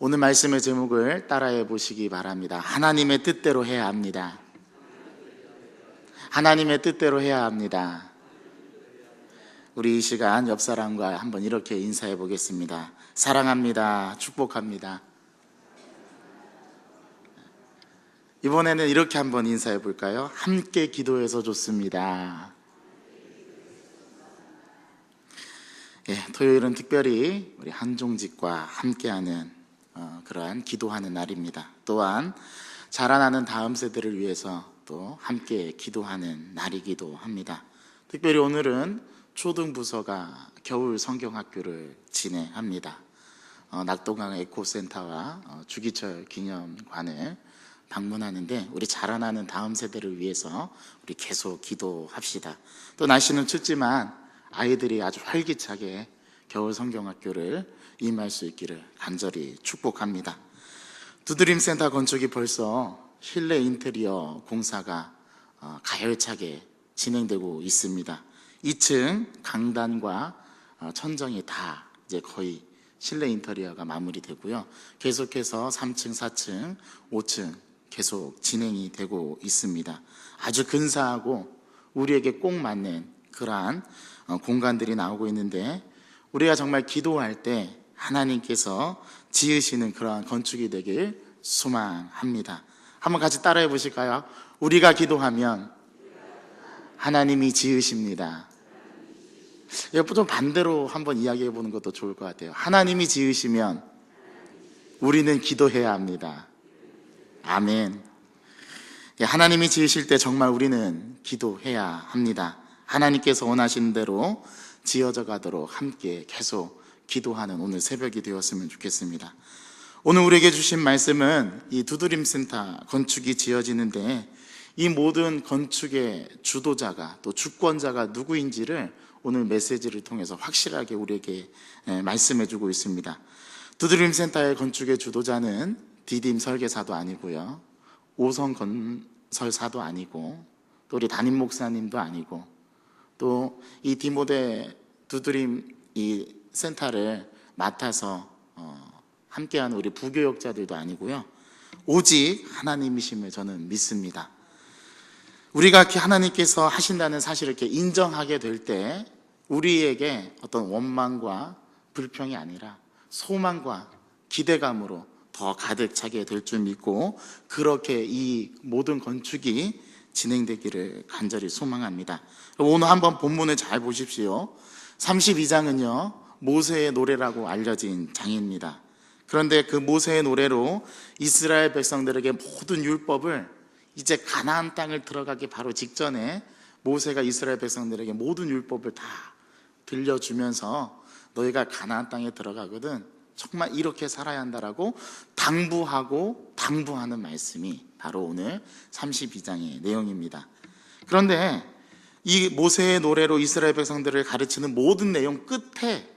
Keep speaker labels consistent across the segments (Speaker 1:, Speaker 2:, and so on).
Speaker 1: 오늘 말씀의 제목을 따라해 보시기 바랍니다. 하나님의 뜻대로 해야 합니다. 하나님의 뜻대로 해야 합니다. 우리 이 시간 옆 사람과 한번 이렇게 인사해 보겠습니다. 사랑합니다. 축복합니다. 이번에는 이렇게 한번 인사해 볼까요? 함께 기도해서 좋습니다. 토요일은 특별히 우리 한종직과 함께하는 그러한 기도하는 날입니다. 또한 자라나는 다음 세대를 위해서 또 함께 기도하는 날이기도 합니다. 특별히 오늘은 초등부서가 겨울 성경학교를 진행합니다. 낙동강 에코센터와 주기철 기념관을 방문하는데 우리 자라나는 다음 세대를 위해서 우리 계속 기도합시다. 또 날씨는 춥지만 아이들이 아주 활기차게 겨울 성경학교를 임할 수 있기를 간절히 축복합니다. 두드림센터 건축이 벌써 실내 인테리어 공사가 가열차게 진행되고 있습니다. 2층 강단과 천정이 다 이제 거의 실내 인테리어가 마무리되고요. 계속해서 3층, 4층, 5층 계속 진행이 되고 있습니다. 아주 근사하고 우리에게 꼭 맞는 그러한 공간들이 나오고 있는데 우리가 정말 기도할 때 하나님께서 지으시는 그러한 건축이 되길 소망합니다. 한번 같이 따라해 보실까요? 우리가 기도하면 하나님이 지으십니다. 이거 좀 반대로 한번 이야기해 보는 것도 좋을 것 같아요. 하나님이 지으시면 우리는 기도해야 합니다. 아멘. 하나님이 지으실 때 정말 우리는 기도해야 합니다. 하나님께서 원하시는 대로 지어져 가도록 함께 계속 기도하는 오늘 새벽이 되었으면 좋겠습니다. 오늘 우리에게 주신 말씀은 이 두드림센터 건축이 지어지는데 이 모든 건축의 주도자가 또 주권자가 누구인지를 오늘 메시지를 통해서 확실하게 우리에게 말씀해 주고 있습니다. 두드림센터의 건축의 주도자는 디딤 설계사도 아니고요, 오성 건설사도 아니고, 또 우리 담임 목사님도 아니고, 또 이 디모데 두드림 이 센터를 맡아서 함께하는 우리 부교역자들도 아니고요, 오직 하나님이심을 저는 믿습니다. 우리가 하나님께서 하신다는 사실을 이렇게 인정하게 될 때 우리에게 어떤 원망과 불평이 아니라 소망과 기대감으로 더 가득 차게 될 줄 믿고 그렇게 이 모든 건축이 진행되기를 간절히 소망합니다. 오늘 한번 본문을 잘 보십시오. 32장은요 모세의 노래라고 알려진 장입니다. 그런데 그 모세의 노래로 이스라엘 백성들에게 모든 율법을 이제 가나안 땅을 들어가기 바로 직전에 모세가 이스라엘 백성들에게 모든 율법을 다 들려주면서 너희가 가나안 땅에 들어가거든 정말 이렇게 살아야 한다라고 당부하는 말씀이 바로 오늘 32장의 내용입니다. 그런데 이 모세의 노래로 이스라엘 백성들을 가르치는 모든 내용 끝에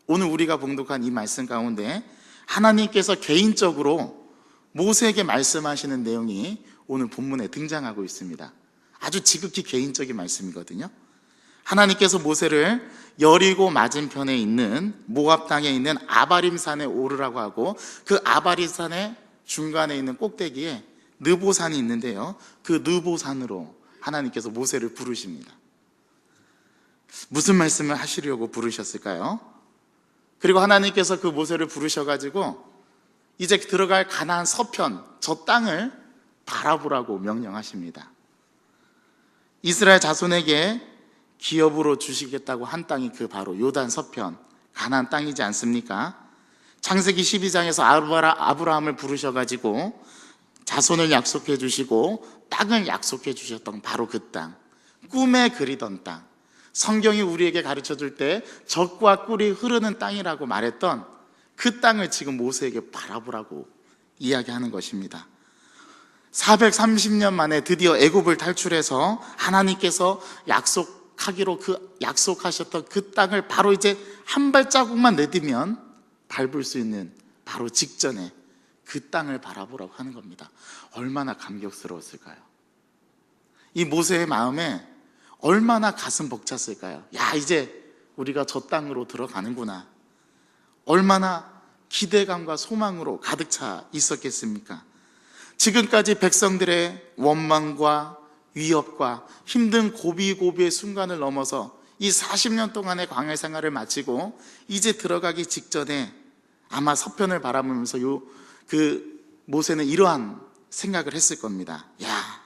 Speaker 1: 오늘 우리가 봉독한 이 말씀 가운데 하나님께서 개인적으로 모세에게 말씀하시는 내용이 오늘 본문에 등장하고 있습니다. 아주 지극히 개인적인 말씀이거든요. 하나님께서 모세를 여리고 맞은편에 있는 모압 땅에 있는 아바림 산에 오르라고 하고 그 아바림 산의 중간에 있는 꼭대기에 느보산이 있는데요, 그 느보산으로 하나님께서 모세를 부르십니다. 무슨 말씀을 하시려고 부르셨을까요? 그리고 하나님께서 그 모세를 부르셔가지고 이제 들어갈 가나안 서편 저 땅을 바라보라고 명령하십니다. 이스라엘 자손에게 기업으로 주시겠다고 한 땅이 그 바로 요단 서편 가나안 땅이지 않습니까? 창세기 12장에서 아브라함을 부르셔가지고 자손을 약속해 주시고 땅을 약속해 주셨던 바로 그 땅, 꿈에 그리던 땅, 성경이 우리에게 가르쳐줄 때 젖과 꿀이 흐르는 땅이라고 말했던 그 땅을 지금 모세에게 바라보라고 이야기하는 것입니다. 430년 만에 드디어 애굽을 탈출해서 하나님께서 약속하셨던 그 땅을 바로 이제 한 발자국만 내디면 밟을 수 있는 바로 직전에 그 땅을 바라보라고 하는 겁니다. 얼마나 감격스러웠을까요? 이 모세의 마음에 얼마나 가슴 벅찼을까요? 야, 이제 우리가 저 땅으로 들어가는구나. 얼마나 기대감과 소망으로 가득 차 있었겠습니까? 지금까지 백성들의 원망과 위협과 힘든 고비고비의 순간을 넘어서 이 40년 동안의 광야 생활을 마치고 이제 들어가기 직전에 아마 서편을 바라보면서 모세는 이러한 생각을 했을 겁니다. 야,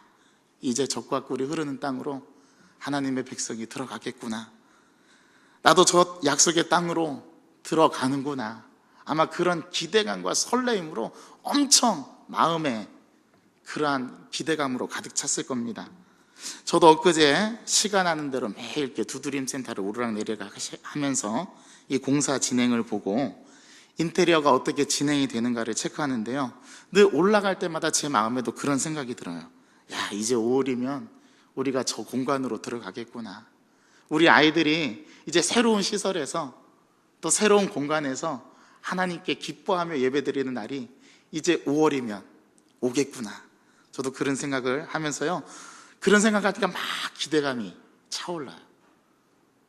Speaker 1: 이제 적과 꿀이 흐르는 땅으로 하나님의 백성이 들어가겠구나. 나도 저 약속의 땅으로 들어가는구나. 아마 그런 기대감과 설레임으로 엄청 마음에 그러한 기대감으로 가득 찼을 겁니다. 저도 엊그제 시간 나는 대로 매일 이렇게 두드림 센터를 오르락내리락 하면서 이 공사 진행을 보고 인테리어가 어떻게 진행이 되는가를 체크하는데요, 늘 올라갈 때마다 제 마음에도 그런 생각이 들어요. 야, 이제 5월이면 우리가 저 공간으로 들어가겠구나. 우리 아이들이 이제 새로운 시설에서 또 새로운 공간에서 하나님께 기뻐하며 예배드리는 날이 이제 5월이면 오겠구나. 저도 그런 생각을 하면서요, 그런 생각하니까 막 기대감이 차올라요.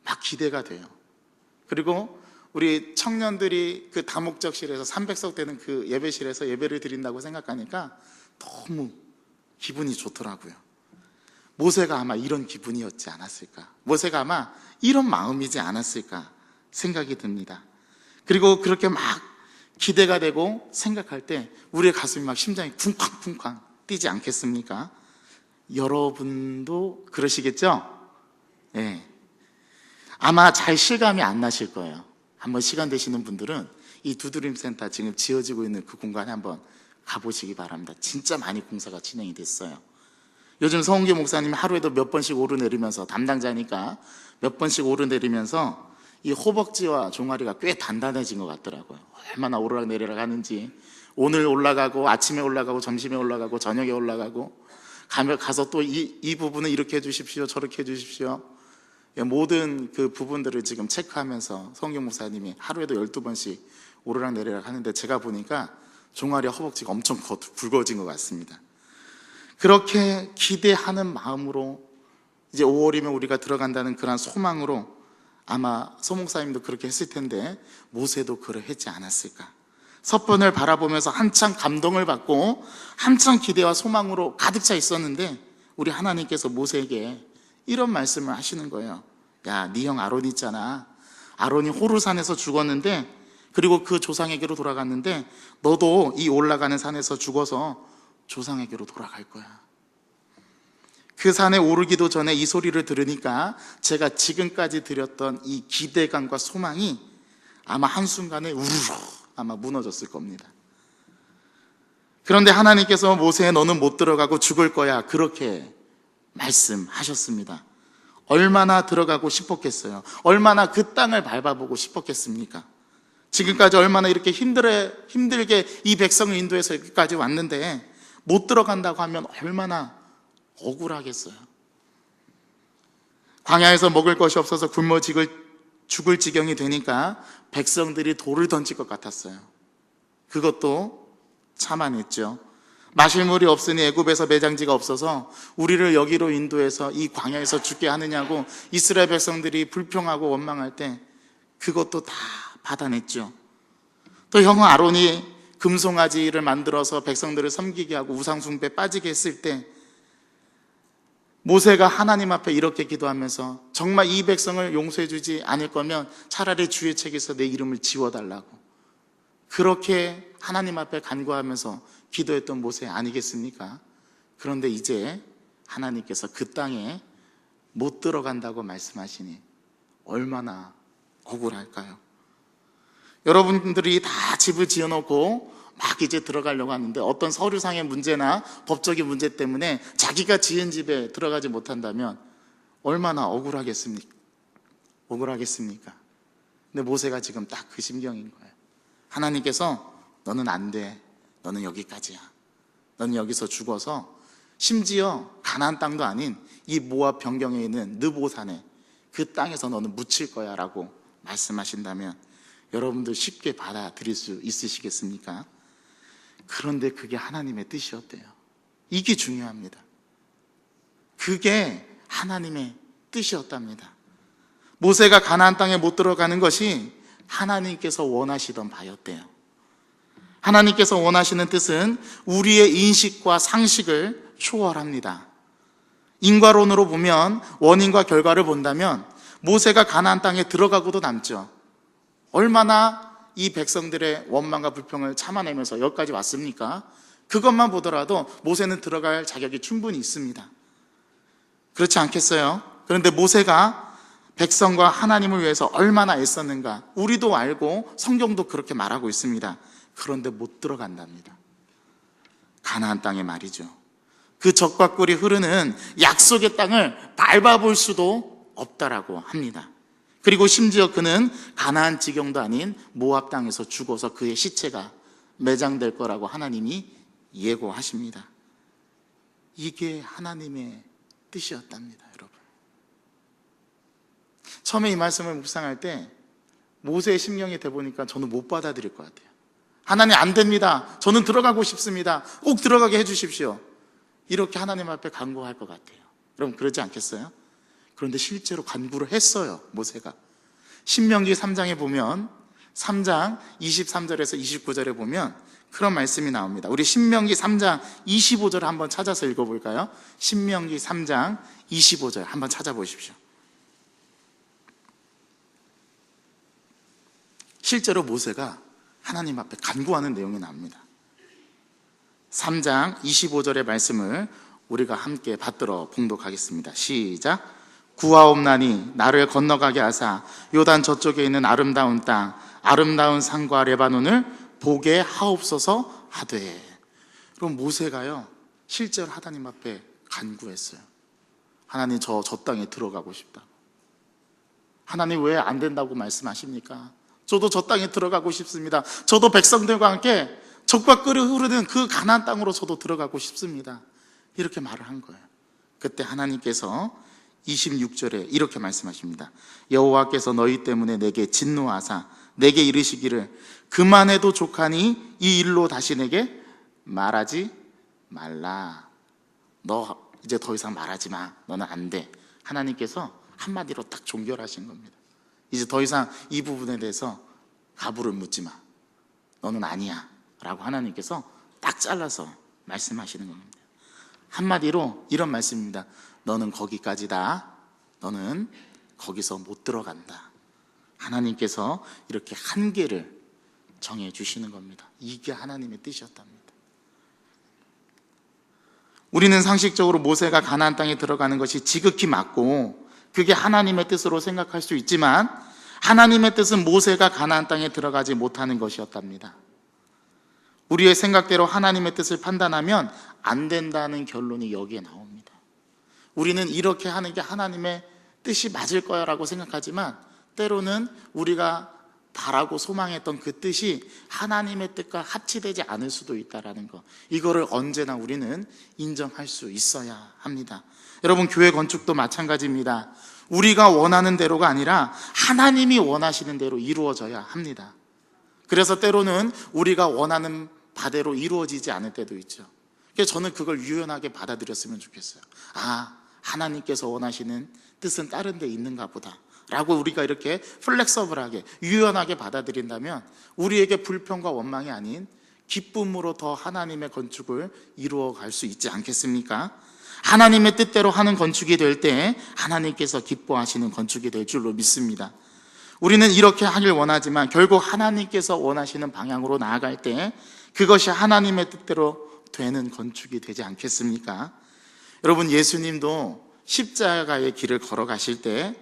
Speaker 1: 막 기대가 돼요. 그리고 우리 청년들이 그 다목적실에서 300석 되는 그 예배실에서 예배를 드린다고 생각하니까 너무 기분이 좋더라고요. 모세가 아마 이런 기분이었지 않았을까, 모세가 아마 이런 마음이지 않았을까 생각이 듭니다. 그리고 그렇게 막 기대가 되고 생각할 때 우리의 가슴이 막 심장이 쿵쾅쿵쾅 뛰지 않겠습니까? 여러분도 그러시겠죠? 네. 아마 잘 실감이 안 나실 거예요. 한번 시간 되시는 분들은 이 두드림 센터 지금 지어지고 있는 그 공간에 한번 가보시기 바랍니다. 진짜 많이 공사가 진행이 됐어요. 요즘 서홍기 목사님이 하루에도 몇 번씩 오르내리면서, 담당자니까 몇 번씩 오르내리면서 이 허벅지와 종아리가 꽤 단단해진 것 같더라고요. 얼마나 오르락내리락 하는지. 오늘 올라가고 아침에 올라가고 점심에 올라가고 저녁에 올라가고, 가서 또 이 부분은 이렇게 해주십시오, 저렇게 해주십시오. 모든 그 부분들을 지금 체크하면서 성경 목사님이 하루에도 12번씩 오르락내리락 하는데, 제가 보니까 종아리와 허벅지가 엄청 굵어진 것 같습니다. 그렇게 기대하는 마음으로 이제 5월이면 우리가 들어간다는 그런 소망으로 아마 서 목사님도 그렇게 했을 텐데 모세도 그러했지 않았을까. 서편을 바라보면서 한창 감동을 받고 한창 기대와 소망으로 가득 차 있었는데 우리 하나님께서 모세에게 이런 말씀을 하시는 거예요. 야, 네 형 아론 있잖아. 아론이 호르산에서 죽었는데, 그리고 그 조상에게로 돌아갔는데 너도 이 올라가는 산에서 죽어서 조상에게로 돌아갈 거야. 그 산에 오르기도 전에 이 소리를 들으니까 제가 지금까지 드렸던 이 기대감과 소망이 아마 한순간에 우르르 아마 무너졌을 겁니다. 그런데 하나님께서 모세에 너는 못 들어가고 죽을 거야, 그렇게 말씀하셨습니다. 얼마나 들어가고 싶었겠어요? 얼마나 그 땅을 밟아보고 싶었겠습니까? 지금까지 얼마나 이렇게 힘들게 이 백성을 인도해서 여기까지 왔는데 못 들어간다고 하면 얼마나 억울하겠어요. 광야에서 먹을 것이 없어서 굶어 죽을 지경이 되니까 백성들이 돌을 던질 것 같았어요. 그것도 참아냈죠. 마실 물이 없으니 애굽에서 매장지가 없어서 우리를 여기로 인도해서 이 광야에서 죽게 하느냐고 이스라엘 백성들이 불평하고 원망할 때 그것도 다 받아냈죠. 또 형 아론이 금송아지를 만들어서 백성들을 섬기게 하고 우상숭배에 빠지게 했을 때 모세가 하나님 앞에 이렇게 기도하면서 정말 이 백성을 용서해 주지 않을 거면 차라리 주의 책에서 내 이름을 지워달라고 그렇게 하나님 앞에 간구하면서 기도했던 모세 아니겠습니까? 그런데 이제 하나님께서 그 땅에 못 들어간다고 말씀하시니 얼마나 억울할까요? 여러분들이 다 집을 지어놓고 막 이제 들어가려고 하는데 어떤 서류상의 문제나 법적인 문제 때문에 자기가 지은 집에 들어가지 못한다면 얼마나 억울하겠습니까? 근데 모세가 지금 딱 그 심경인 거예요. 하나님께서 너는 안 돼, 너는 여기까지야, 너는 여기서 죽어서 심지어 가나안 땅도 아닌 이 모압 변경에 있는 느보산에 그 땅에서 너는 묻힐 거야 라고 말씀하신다면 여러분들 쉽게 받아들일 수 있으시겠습니까? 그런데 그게 하나님의 뜻이었대요. 이게 중요합니다. 그게 하나님의 뜻이었답니다. 모세가 가나안 땅에 못 들어가는 것이 하나님께서 원하시던 바였대요. 하나님께서 원하시는 뜻은 우리의 인식과 상식을 초월합니다. 인과론으로 보면, 원인과 결과를 본다면 모세가 가나안 땅에 들어가고도 남죠. 얼마나 이 백성들의 원망과 불평을 참아내면서 여기까지 왔습니까? 그것만 보더라도 모세는 들어갈 자격이 충분히 있습니다. 그렇지 않겠어요? 그런데 모세가 백성과 하나님을 위해서 얼마나 애썼는가 우리도 알고 성경도 그렇게 말하고 있습니다. 그런데 못 들어간답니다. 가나안 땅에 말이죠. 그 적과 꿀이 흐르는 약속의 땅을 밟아볼 수도 없다라고 합니다. 그리고 심지어 그는 가나안 지경도 아닌 모압 땅에서 죽어서 그의 시체가 매장될 거라고 하나님이 예고하십니다. 이게 하나님의 뜻이었답니다, 여러분. 처음에 이 말씀을 묵상할 때 모세의 심령이 돼 보니까 저는 못 받아들일 것 같아요. 하나님, 안 됩니다. 저는 들어가고 싶습니다. 꼭 들어가게 해주십시오. 이렇게 하나님 앞에 간구할 것 같아요. 여러분, 그러지 않겠어요? 그런데 실제로 간구를 했어요, 모세가. 신명기 3장에 보면 3장 23절에서 29절에 보면 그런 말씀이 나옵니다. 우리 신명기 3장 25절 한번 찾아서 읽어볼까요? 신명기 3장 25절 한번 찾아보십시오. 실제로 모세가 하나님 앞에 간구하는 내용이 나옵니다. 3장 25절의 말씀을 우리가 함께 받들어 봉독하겠습니다. 시작. 구하옵나니 나를 건너가게 하사 요단 저쪽에 있는 아름다운 땅, 아름다운 산과 레바논을 보게 하옵소서 하되. 그럼 모세가요 실제로 하나님 앞에 간구했어요. 하나님, 저 땅에 들어가고 싶다. 하나님, 왜 안 된다고 말씀하십니까? 저도 저 땅에 들어가고 싶습니다. 저도 백성들과 함께 적과 꿀이 흐르는 그 가나안 땅으로 저도 들어가고 싶습니다. 이렇게 말을 한 거예요. 그때 하나님께서 26절에 이렇게 말씀하십니다. 여호와께서 너희 때문에 내게 진노하사 내게 이르시기를 그만해도 족하니 이 일로 다시 내게 말하지 말라. 너 이제 더 이상 말하지 마. 너는 안 돼. 하나님께서 한마디로 딱 종결하신 겁니다. 이제 더 이상 이 부분에 대해서 가부를 묻지 마. 너는 아니야 라고 하나님께서 딱 잘라서 말씀하시는 겁니다. 한마디로 이런 말씀입니다. 너는 거기까지다. 너는 거기서 못 들어간다. 하나님께서 이렇게 한계를 정해 주시는 겁니다. 이게 하나님의 뜻이었답니다. 우리는 상식적으로 모세가 가나안 땅에 들어가는 것이 지극히 맞고 그게 하나님의 뜻으로 생각할 수 있지만 하나님의 뜻은 모세가 가나안 땅에 들어가지 못하는 것이었답니다. 우리의 생각대로 하나님의 뜻을 판단하면 안 된다는 결론이 여기에 나옵니다. 우리는 이렇게 하는 게 하나님의 뜻이 맞을 거야 라고 생각하지만 때로는 우리가 바라고 소망했던 그 뜻이 하나님의 뜻과 합치되지 않을 수도 있다는 것, 이거를 언제나 우리는 인정할 수 있어야 합니다. 여러분, 교회 건축도 마찬가지입니다. 우리가 원하는 대로가 아니라 하나님이 원하시는 대로 이루어져야 합니다. 그래서 때로는 우리가 원하는 바대로 이루어지지 않을 때도 있죠. 그래서 저는 그걸 유연하게 받아들였으면 좋겠어요. 아, 하나님께서 원하시는 뜻은 다른 데 있는가 보다 라고 우리가 이렇게 플렉서블하게 유연하게 받아들인다면 우리에게 불평과 원망이 아닌 기쁨으로 더 하나님의 건축을 이루어갈 수 있지 않겠습니까? 하나님의 뜻대로 하는 건축이 될 때 하나님께서 기뻐하시는 건축이 될 줄로 믿습니다. 우리는 이렇게 하길 원하지만 결국 하나님께서 원하시는 방향으로 나아갈 때 그것이 하나님의 뜻대로 되는 건축이 되지 않겠습니까? 여러분, 예수님도 십자가의 길을 걸어가실 때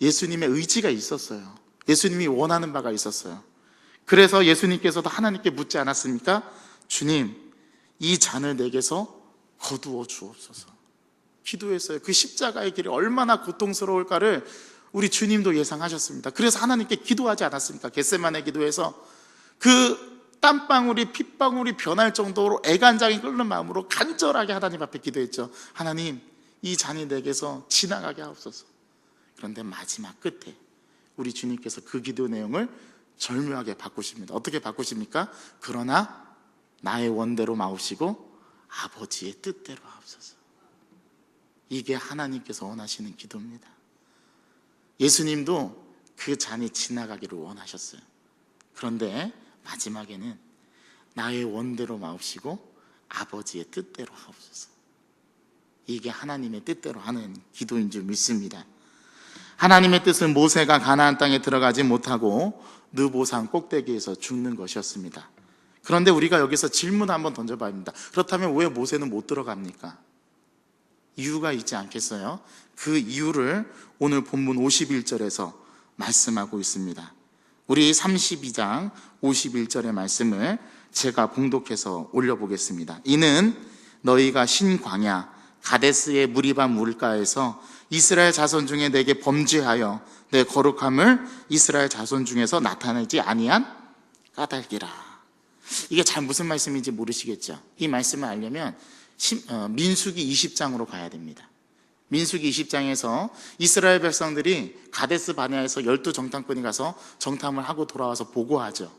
Speaker 1: 예수님의 의지가 있었어요. 예수님이 원하는 바가 있었어요. 그래서 예수님께서도 하나님께 묻지 않았습니까? 주님, 이 잔을 내게서 거두어 주옵소서. 기도했어요. 그 십자가의 길이 얼마나 고통스러울까를 우리 주님도 예상하셨습니다. 그래서 하나님께 기도하지 않았습니까? 겟세마네 기도에서 그 땀방울이 핏방울이 변할 정도로 애간장이 끓는 마음으로 간절하게 하나님 앞에 기도했죠. 하나님, 이 잔이 내게서 지나가게 하옵소서. 그런데 마지막 끝에 우리 주님께서 그 기도 내용을 절묘하게 바꾸십니다. 어떻게 바꾸십니까? 그러나 나의 원대로 마옵시고 아버지의 뜻대로 하옵소서. 이게 하나님께서 원하시는 기도입니다. 예수님도 그 잔이 지나가기를 원하셨어요. 그런데 마지막에는 나의 원대로 마옵시고 아버지의 뜻대로 하옵소서. 이게 하나님의 뜻대로 하는 기도인 줄 믿습니다. 하나님의 뜻은 모세가 가나안 땅에 들어가지 못하고 느보산 꼭대기에서 죽는 것이었습니다. 그런데 우리가 여기서 질문 한번 던져봐야 합니다. 그렇다면 왜 모세는 못 들어갑니까? 이유가 있지 않겠어요? 그 이유를 오늘 본문 51절에서 말씀하고 있습니다. 우리 32장 51절의 말씀을 제가 봉독해서 올려보겠습니다. 이는 너희가 신광야 가데스의 무리바 물가에서 이스라엘 자손 중에 내게 범죄하여 내 거룩함을 이스라엘 자손 중에서 나타내지 아니한 까닭이라. 이게 잘 무슨 말씀인지 모르시겠죠? 이 말씀을 알려면 민수기 20장으로 가야 됩니다. 민수기 20장에서 이스라엘 백성들이 가데스 바네아에서 12정탐꾼이 가서 정탐을 하고 돌아와서 보고하죠.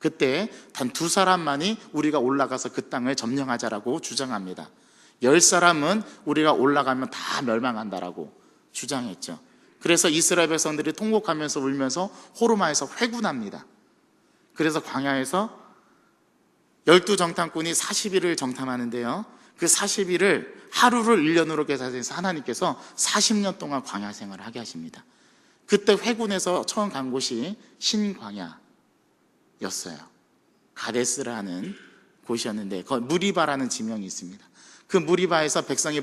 Speaker 1: 그때 단 2사람만이 우리가 올라가서 그 땅을 점령하자라고 주장합니다. 10사람은 우리가 올라가면 다 멸망한다라고 주장했죠. 그래서 이스라엘 백성들이 통곡하면서 울면서 호르마에서 회군합니다. 그래서 광야에서 12정탐꾼이 40일을 정탐하는데요, 그 40일을 하루를 1년으로 계산해서 하나님께서 40년 동안 광야 생활을 하게 하십니다. 그때 회군에서 처음 간 곳이 신광야였어요. 가데스라는 곳이었는데 거기 무리바라는 지명이 있습니다. 그 무리바에서 백성이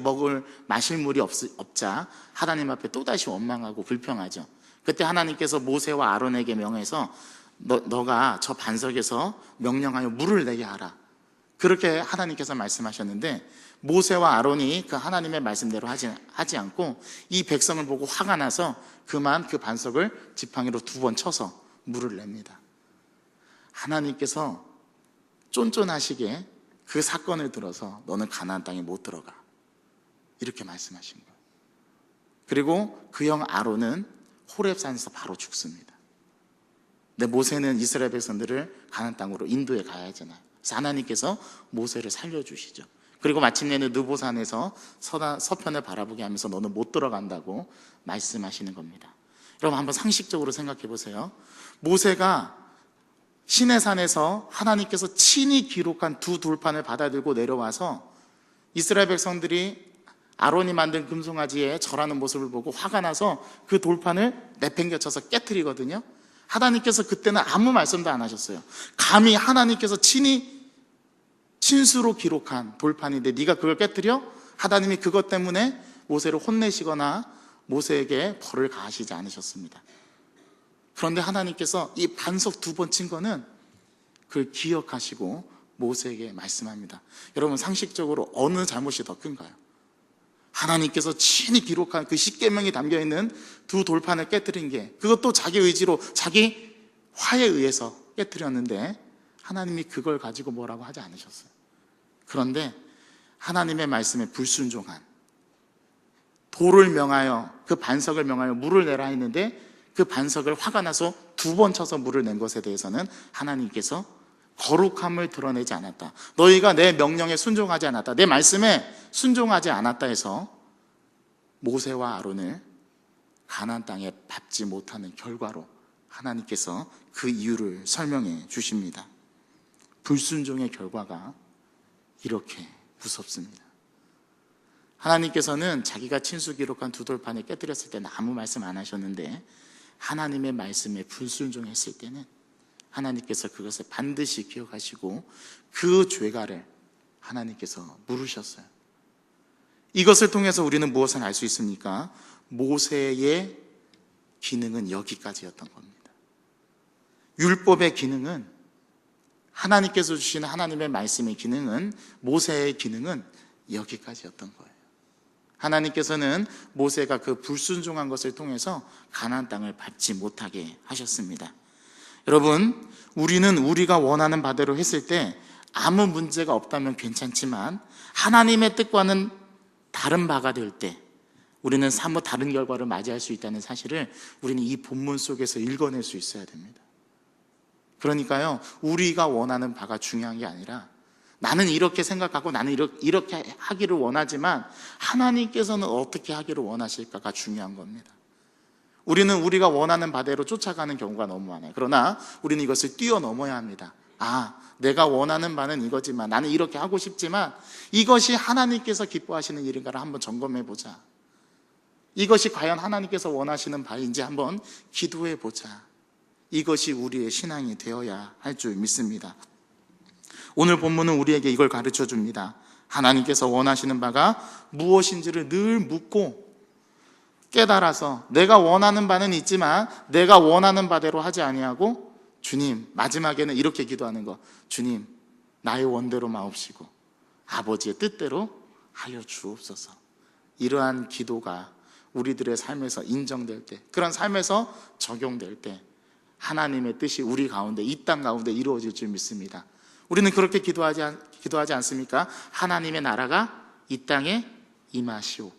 Speaker 1: 마실 물이 없자 하나님 앞에 또다시 원망하고 불평하죠. 그때 하나님께서 모세와 아론에게 명해서 너가 저 반석에서 명령하여 물을 내게 하라, 그렇게 하나님께서 말씀하셨는데, 모세와 아론이 그 하나님의 말씀대로 하지 않고 이 백성을 보고 화가 나서 그만 그 반석을 지팡이로 2번 쳐서 물을 냅니다. 하나님께서 쫀쫀하시게 그 사건을 들어서 너는 가나안 땅에 못 들어가, 이렇게 말씀하신 거예요. 그리고 그 형 아론은 호렙산에서 바로 죽습니다. 근데 모세는 이스라엘 백성들을 가나안 땅으로 인도해 가야 하잖아요. 그래서 하나님께서 모세를 살려주시죠. 그리고 마침내는 느보산에서 서편을 바라보게 하면서 너는 못 들어간다고 말씀하시는 겁니다. 여러분 한번 상식적으로 생각해 보세요. 모세가 시내산에서 하나님께서 친히 기록한 2 돌판을 받아들고 내려와서 이스라엘 백성들이 아론이 만든 금송아지에 절하는 모습을 보고 화가 나서 그 돌판을 내팽개쳐서 깨트리거든요. 하나님께서 그때는 아무 말씀도 안 하셨어요. 감히 하나님께서 친수로 기록한 돌판인데 네가 그걸 깨트려? 하나님이 그것 때문에 모세를 혼내시거나 모세에게 벌을 가하시지 않으셨습니다. 그런데 하나님께서 이 반석 2번 친 거는 그걸 기억하시고 모세에게 말씀합니다. 여러분 상식적으로 어느 잘못이 더 큰가요? 하나님께서 친히 기록한 그 십계명이 담겨있는 2 돌판을 깨트린 게, 그것도 자기 의지로 자기 화에 의해서 깨트렸는데 하나님이 그걸 가지고 뭐라고 하지 않으셨어요. 그런데 하나님의 말씀에 불순종한, 돌을 명하여 그 반석을 명하여 물을 내라 했는데 그 반석을 화가 나서 2번 쳐서 물을 낸 것에 대해서는 하나님께서 거룩함을 드러내지 않았다, 너희가 내 명령에 순종하지 않았다, 내 말씀에 순종하지 않았다 해서 모세와 아론을 가나안 땅에 밟지 못하는 결과로 하나님께서 그 이유를 설명해 주십니다. 불순종의 결과가 이렇게 무섭습니다. 하나님께서는 자기가 친수 기록한 2 돌판을 깨뜨렸을 때는 아무 말씀 안 하셨는데 하나님의 말씀에 불순종했을 때는 하나님께서 그것을 반드시 기억하시고 그 죄가를 하나님께서 물으셨어요. 이것을 통해서 우리는 무엇을 알 수 있습니까? 모세의 기능은 여기까지였던 겁니다. 율법의 기능은, 하나님께서 주시는 하나님의 말씀의 기능은, 모세의 기능은 여기까지였던 거예요. 하나님께서는 모세가 그 불순종한 것을 통해서 가나안 땅을 밟지 못하게 하셨습니다. 여러분, 우리는 우리가 원하는 바대로 했을 때 아무 문제가 없다면 괜찮지만 하나님의 뜻과는 다른 바가 될 때 우리는 사뭇 다른 결과를 맞이할 수 있다는 사실을 우리는 이 본문 속에서 읽어낼 수 있어야 됩니다. 그러니까요, 우리가 원하는 바가 중요한 게 아니라 나는 이렇게 생각하고 나는 이렇게 하기를 원하지만 하나님께서는 어떻게 하기를 원하실까가 중요한 겁니다. 우리는 우리가 원하는 바대로 쫓아가는 경우가 너무 많아요. 그러나 우리는 이것을 뛰어넘어야 합니다. 내가 원하는 바는 이거지만, 나는 이렇게 하고 싶지만 이것이 하나님께서 기뻐하시는 일인가를 한번 점검해 보자. 이것이 과연 하나님께서 원하시는 바인지 한번 기도해 보자. 이것이 우리의 신앙이 되어야 할 줄 믿습니다. 오늘 본문은 우리에게 이걸 가르쳐 줍니다. 하나님께서 원하시는 바가 무엇인지를 늘 묻고 깨달아서 내가 원하는 바는 있지만 내가 원하는 바대로 하지 아니하고, 주님, 마지막에는 이렇게 기도하는 거, 주님, 나의 원대로 마옵시고 아버지의 뜻대로 하여 주옵소서. 이러한 기도가 우리들의 삶에서 인정될 때, 그런 삶에서 적용될 때 하나님의 뜻이 우리 가운데, 이 땅 가운데 이루어질 줄 믿습니다. 우리는 그렇게 기도하지 않습니까? 하나님의 나라가 이 땅에 임하시옵고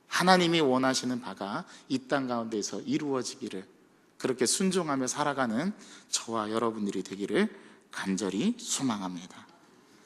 Speaker 1: 하나님이 원하시는 바가 이 땅 가운데에서 이루어지기를, 그렇게 순종하며 살아가는 저와 여러분들이 되기를 간절히 소망합니다.